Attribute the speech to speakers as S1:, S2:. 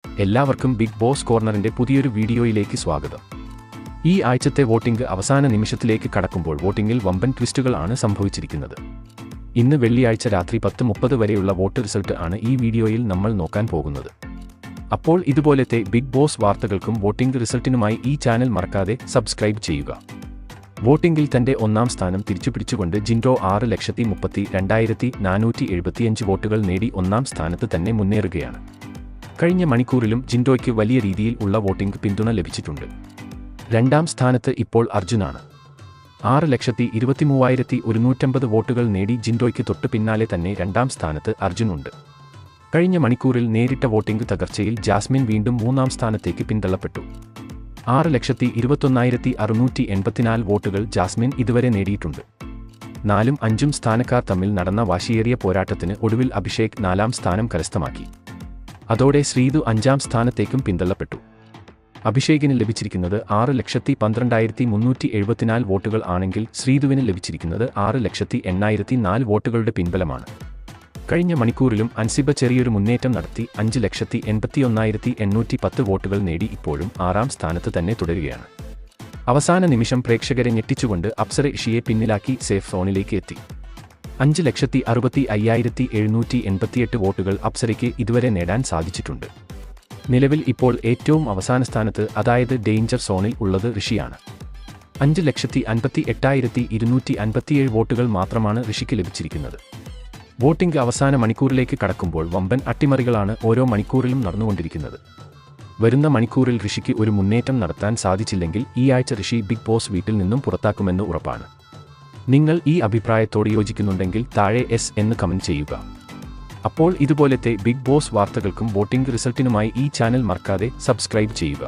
S1: എല്ലാവർക്കും big boss കോർണറിന്റെ പുതിയൊരു വീഡിയോയിലേക്ക് സ്വാഗതം. ഈ ആഴ്ചത്തെ വോട്ടിംഗ് അവസാന നിമിഷത്തിലേക്ക് കടക്കുമ്പോൾ വോട്ടിംഗിൽ വമ്പൻ ട്വിസ്റ്റുകളാണ് സംഭവിച്ചിരിക്കുന്നത്. ഇന്ന് വെള്ളിയാഴ്ച രാത്രി 10:30 വരെയുള്ള വോട്ട് റിസൾട്ട് ആണ് ഈ വീഡിയോയിൽ നമ്മൾ നോക്കാൻ പോകുന്നത്. അപ്പോൾ ഇതുപോലത്തെ ബിഗ് ബോസ് വാർത്തകൾക്കും വോട്ടിംഗ് റിസൾട്ടിനുമായി ഈ ചാനൽ മറക്കാതെ സബ്സ്ക്രൈബ് ചെയ്യുക. വോട്ടിംഗിൽ തന്റെ ഒന്നാം സ്ഥാനം തിരിച്ചുപിടിച്ചുകൊണ്ട് ജിൻഡോ 6,32,475 വോട്ടുകൾ നേടി ഒന്നാം സ്ഥാനത്ത് തന്നെ മുന്നേറുകയാണ്. കഴിഞ്ഞ മണിക്കൂറിലും ജിൻഡോയ്ക്ക് വലിയ രീതിയിൽ ഉള്ള വോട്ടിംഗ് പിന്തുണ ലഭിച്ചിട്ടുണ്ട്. രണ്ടാം സ്ഥാനത്ത് ഇപ്പോൾ അർജുനാണ്. 6,23,150 വോട്ടുകൾ നേടി ജിൻഡോയ്ക്ക് തൊട്ടു പിന്നാലെ തന്നെ രണ്ടാം സ്ഥാനത്ത് അർജുൻ ഉണ്ട്. കഴിഞ്ഞ മണിക്കൂറിൽ നേരിട്ട വോട്ടിംഗ് തകർച്ചയിൽ ജാസ്മിൻ വീണ്ടും മൂന്നാം സ്ഥാനത്തേക്ക് പിന്തള്ളപ്പെട്ടു. 6,21,684 വോട്ടുകൾ ജാസ്മിൻ ഇതുവരെ നേടിയിട്ടുണ്ട്. 4ഉം 5ഉം സ്ഥാനക്കാർ തമ്മിൽ നടന്ന വാശിയേറിയ പോരാട്ടത്തിന് ഒടുവിൽ അഭിഷേക് 4ാം സ്ഥാനം കരസ്ഥമാക്കി. അതോടെ ശ്രീതു 5ാം സ്ഥാനത്തേക്കും പിന്തള്ളപ്പെട്ടു. അഭിഷേകിന് ലഭിച്ചിരിക്കുന്നത് 6,12,374 വോട്ടുകൾ ആണെങ്കിൽ ശ്രീതുവിന് ലഭിച്ചിരിക്കുന്നത് 6,80,004 വോട്ടുകളുടെ പിൻബലമാണ്. കഴിഞ്ഞ മണിക്കൂറിലും അൻസിബ ചെറിയൊരു മുന്നേറ്റം നടത്തി 5,81,810 വോട്ടുകൾ നേടി ഇപ്പോഴും 6ാം സ്ഥാനത്ത് തന്നെ തുടരുകയാണ്. അവസാന നിമിഷം പ്രേക്ഷകരെ ഞെട്ടിച്ചുകൊണ്ട് അപ്സര ഇഷിയെ പിന്നിലാക്കി സേഫ് സോണിലേക്ക് എത്തി. 5,65,788 വോട്ടുകൾ അപ്സരയ്ക്ക് ഇതുവരെ നേടാൻ സാധിച്ചിട്ടുണ്ട്. നിലവിൽ ഇപ്പോൾ ഏറ്റവും അവസാന സ്ഥാനത്ത്, അതായത് ഡേഞ്ചർ സോണിൽ ഉള്ളത് ഋഷിയാണ്. 5,58,257 വോട്ടുകൾ മാത്രമാണ് ഋഷിക്ക് ലഭിച്ചിരിക്കുന്നത്. വോട്ടിംഗ് അവസാന മണിക്കൂറിലേക്ക് കടക്കുമ്പോൾ വമ്പൻ അട്ടിമറികളാണ് ഓരോ മണിക്കൂറിലും നടന്നുകൊണ്ടിരിക്കുന്നത്. വരുന്ന മണിക്കൂറിൽ ഋഷിക്ക് ഒരു മുന്നേറ്റം നടത്താൻ സാധിച്ചില്ലെങ്കിൽ ഈ ആഴ്ച ഋഷി ബിഗ് ബോസ് വീട്ടിൽ നിന്നും പുറത്താക്കുമെന്ന് ഉറപ്പാണ്. നിങ്ങൾ ഈ അഭിപ്രായത്തോട് യോജിക്കുന്നുണ്ടെങ്കിൽ താഴെ എസ് എന്ന് കമന്റ് ചെയ്യുക. അപ്പോൾ ഇതുപോലത്തെ ബിഗ് ബോസ് വാർത്തകൾക്കും വോട്ടിംഗ് റിസൾട്ടിനുമായി ഈ ചാനൽ മറക്കാതെ സബ്സ്ക്രൈബ് ചെയ്യുക.